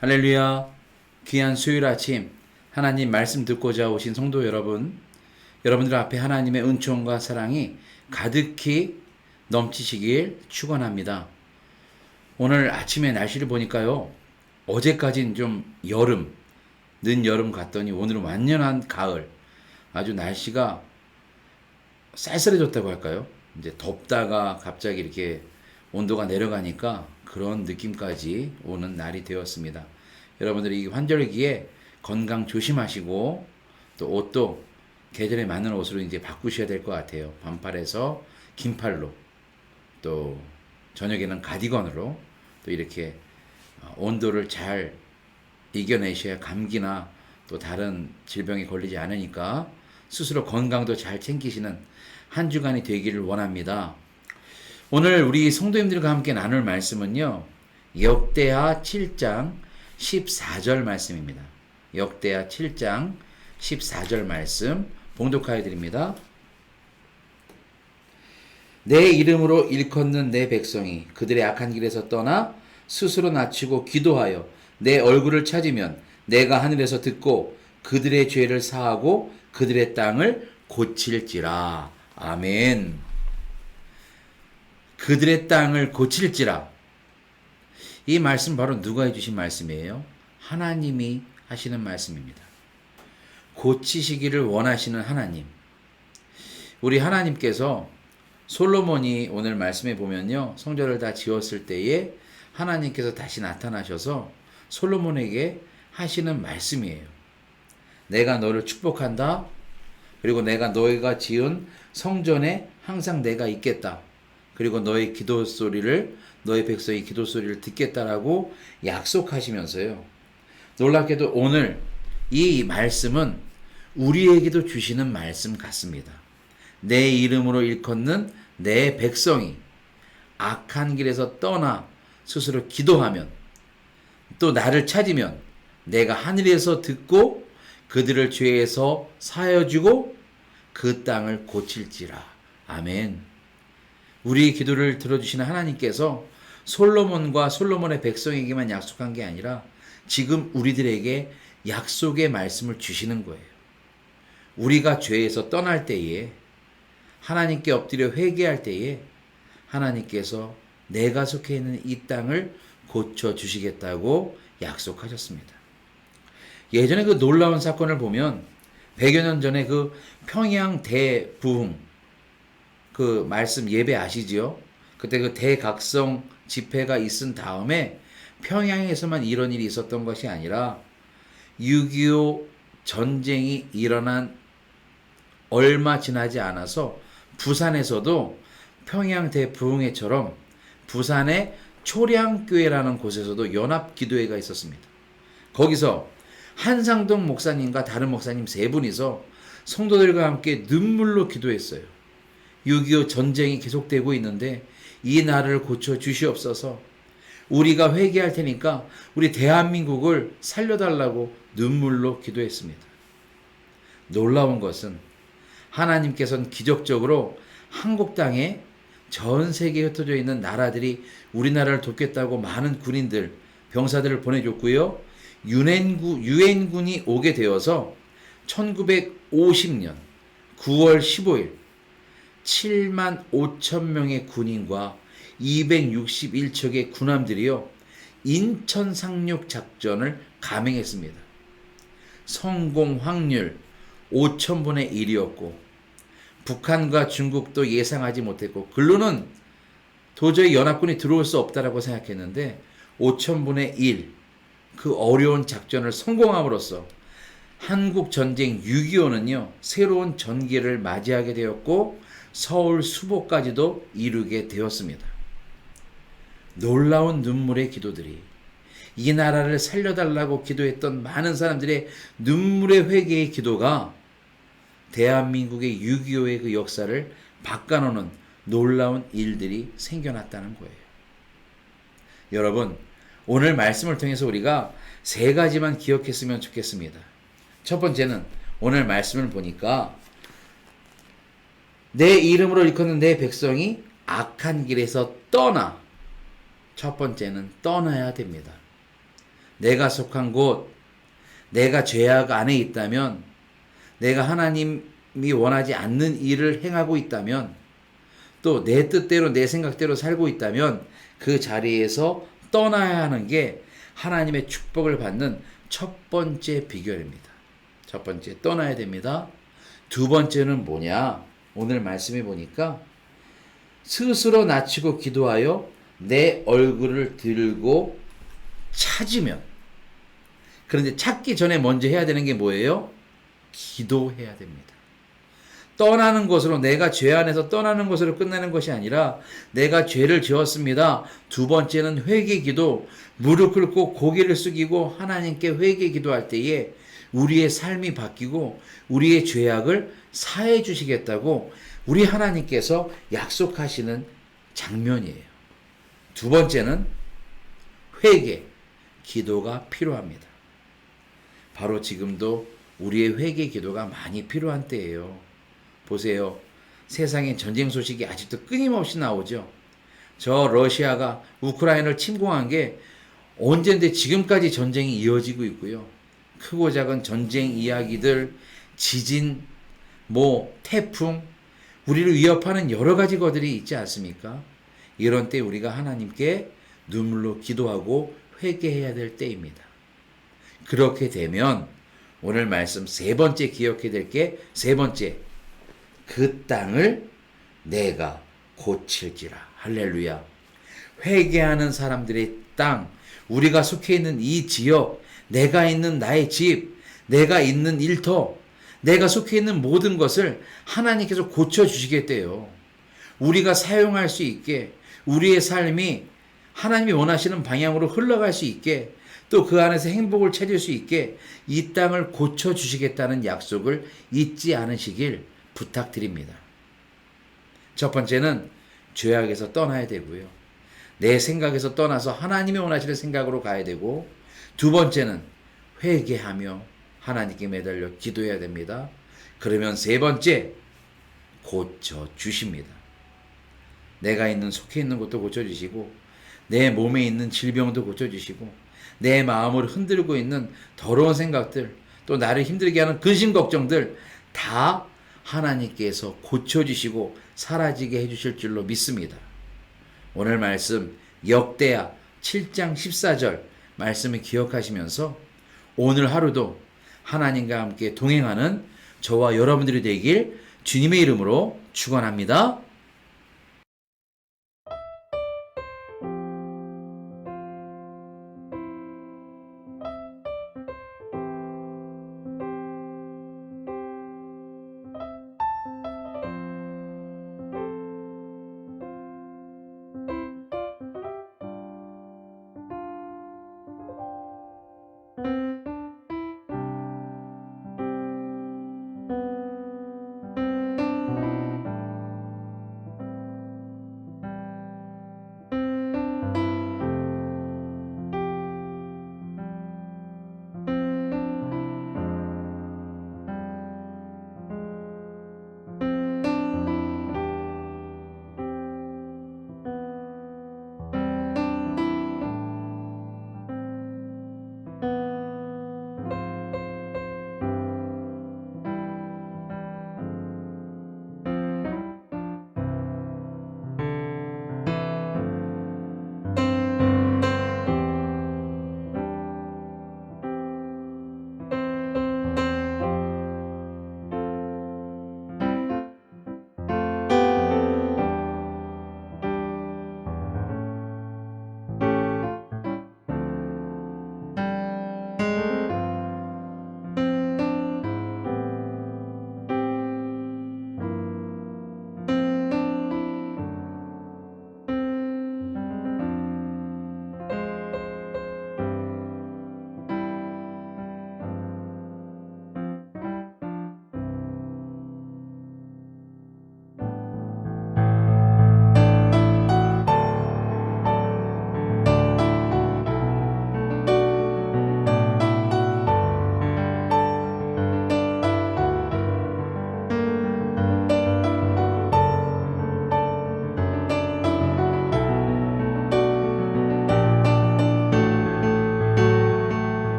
할렐루야. 귀한 수요일 아침 하나님 말씀 듣고자 오신 성도 여러분, 여러분들 앞에 하나님의 은총과 사랑이 가득히 넘치시길 축원합니다. 오늘 아침에 날씨를 보니까요, 어제까진 좀 늦여름 같더니 오늘은 완연한 가을, 아주 날씨가 쌀쌀해졌다고 할까요? 이제 덥다가 갑자기 이렇게 온도가 내려가니까 그런 느낌까지 오는 날이 되었습니다. 여러분들이 이 환절기에 건강 조심하시고 또 옷도 계절에 맞는 옷으로 이제 바꾸셔야 될 것 같아요. 반팔에서 긴팔로, 또 저녁에는 가디건으로 또 이렇게 온도를 잘 이겨내셔야 감기나 또 다른 질병에 걸리지 않으니까 스스로 건강도 잘 챙기시는 한 주간이 되기를 원합니다. 오늘 우리 성도님들과 함께 나눌 말씀은요, 역대하 7장 14절 말씀입니다. 역대하 7장 14절 말씀 봉독하여 드립니다. 내 이름으로 일컫는 내 백성이 그들의 악한 길에서 떠나 스스로 낮추고 기도하여 내 얼굴을 찾으면 내가 하늘에서 듣고 그들의 죄를 사하고 그들의 땅을 고칠지라. 아멘. 그들의 땅을 고칠지라. 이 말씀 바로 누가 해주신 말씀이에요? 하나님이 하시는 말씀입니다. 고치시기를 원하시는 하나님. 우리 하나님께서 솔로몬이 오늘 말씀에 보면요, 성전을 다 지었을 때에 하나님께서 다시 나타나셔서 솔로몬에게 하시는 말씀이에요. 내가 너를 축복한다. 그리고 내가 너희가 지은 성전에 항상 내가 있겠다. 그리고 너희 기도 소리를, 너희 백성의 기도 소리를 듣겠다라고 약속하시면서요. 놀랍게도 오늘 이 말씀은 우리에게도 주시는 말씀 같습니다. 내 이름으로 일컫는 내 백성이 악한 길에서 떠나 스스로 기도하면 또 나를 찾으면 내가 하늘에서 듣고 그들을 죄에서 사여주고 그 땅을 고칠지라. 아멘. 우리의 기도를 들어주시는 하나님께서 솔로몬과 솔로몬의 백성에게만 약속한 게 아니라 지금 우리들에게 약속의 말씀을 주시는 거예요. 우리가 죄에서 떠날 때에, 하나님께 엎드려 회개할 때에 하나님께서 내가 속해 있는 이 땅을 고쳐주시겠다고 약속하셨습니다. 예전에 그 놀라운 사건을 보면 100여 년 전에 그 평양 대부흥 그 말씀 예배 아시지요? 그때 그 대각성 집회가 있은 다음에 평양에서만 이런 일이 있었던 것이 아니라 6.25 전쟁이 일어난 얼마 지나지 않아서 부산에서도 평양 대부흥회처럼 부산의 초량교회라는 곳에서도 연합기도회가 있었습니다. 거기서 한상동 목사님과 다른 목사님 세 분이서 성도들과 함께 눈물로 기도했어요. 6.25 전쟁이 계속되고 있는데 이 나라를 고쳐 주시옵소서. 우리가 회개할 테니까 우리 대한민국을 살려달라고 눈물로 기도했습니다. 놀라운 것은 하나님께서는 기적적으로 한국 땅에 전 세계에 흩어져 있는 나라들이 우리나라를 돕겠다고 많은 군인들, 병사들을 보내줬고요. 유엔군이 오게 되어서 1950년 9월 15일 7만 5천 명의 군인과 261척의 군함들이요, 인천 상륙 작전을 감행했습니다. 성공 확률 5,000분의 1이었고 북한과 중국도 예상하지 못했고 글로는 도저히 연합군이 들어올 수 없다라고 생각했는데 5,000분의 1, 그 어려운 작전을 성공함으로써 한국 전쟁 6.25는요 새로운 전개를 맞이하게 되었고 서울 수복까지도 이루게 되었습니다. 놀라운 눈물의 기도들이, 이 나라를 살려달라고 기도했던 많은 사람들의 눈물의 회개의 기도가 대한민국의 6.25의 그 역사를 바꿔놓는 놀라운 일들이 생겨났다는 거예요. 여러분, 오늘 말씀을 통해서 우리가 세 가지만 기억했으면 좋겠습니다. 첫 번째는 오늘 말씀을 보니까 내 이름으로 일컫는 내 백성이 악한 길에서 떠나, 첫 번째는 떠나야 됩니다. 내가 속한 곳, 내가 죄악 안에 있다면, 내가 하나님이 원하지 않는 일을 행하고 있다면, 또 내 뜻대로 내 생각대로 살고 있다면 그 자리에서 떠나야 하는 게 하나님의 축복을 받는 첫 번째 비결입니다. 첫 번째, 떠나야 됩니다. 두 번째는 뭐냐? 오늘 말씀해 보니까 스스로 낮추고 기도하여 내 얼굴을 들고 찾으면, 그런데 찾기 전에 먼저 해야 되는 게 뭐예요? 기도해야 됩니다. 떠나는 것으로, 내가 죄 안에서 떠나는 것으로 끝나는 것이 아니라 내가 죄를 지었습니다. 두 번째는 회개 기도, 무릎 꿇고 고개를 숙이고 하나님께 회개 기도할 때에 우리의 삶이 바뀌고 우리의 죄악을 사해 주시겠다고 우리 하나님께서 약속하시는 장면이에요. 두 번째는 회개, 기도가 필요합니다. 바로 지금도 우리의 회개 기도가 많이 필요한 때예요. 보세요. 세상에 전쟁 소식이 아직도 끊임없이 나오죠. 저 러시아가 우크라이나를 침공한 게 언젠데 지금까지 전쟁이 이어지고 있고요. 크고 작은 전쟁 이야기들, 지진, 태풍, 우리를 위협하는 여러 가지 것들이 있지 않습니까? 이런 때 우리가 하나님께 눈물로 기도하고 회개해야 될 때입니다. 그렇게 되면 오늘 말씀 세 번째 기억해야 될 게, 세 번째, 그 땅을 내가 고칠지라. 할렐루야. 회개하는 사람들의 땅, 우리가 속해 있는 이 지역, 내가 있는 나의 집, 내가 있는 일터, 내가 속해 있는 모든 것을 하나님께서 고쳐주시겠대요. 우리가 사용할 수 있게, 우리의 삶이 하나님이 원하시는 방향으로 흘러갈 수 있게, 또 그 안에서 행복을 찾을 수 있게 이 땅을 고쳐주시겠다는 약속을 잊지 않으시길 부탁드립니다. 첫 번째는 죄악에서 떠나야 되고요. 내 생각에서 떠나서 하나님이 원하시는 생각으로 가야 되고, 두 번째는 회개하며 하나님께 매달려 기도해야 됩니다. 그러면 세 번째, 고쳐주십니다. 내가 속해 있는 것도 고쳐주시고, 내 몸에 있는 질병도 고쳐주시고, 내 마음을 흔들고 있는 더러운 생각들, 또 나를 힘들게 하는 근심 걱정들 다 하나님께서 고쳐주시고 사라지게 해주실 줄로 믿습니다. 오늘 말씀 역대하 7장 14절 말씀을 기억하시면서 오늘 하루도 하나님과 함께 동행하는 저와 여러분들이 되길 주님의 이름으로 축원합니다.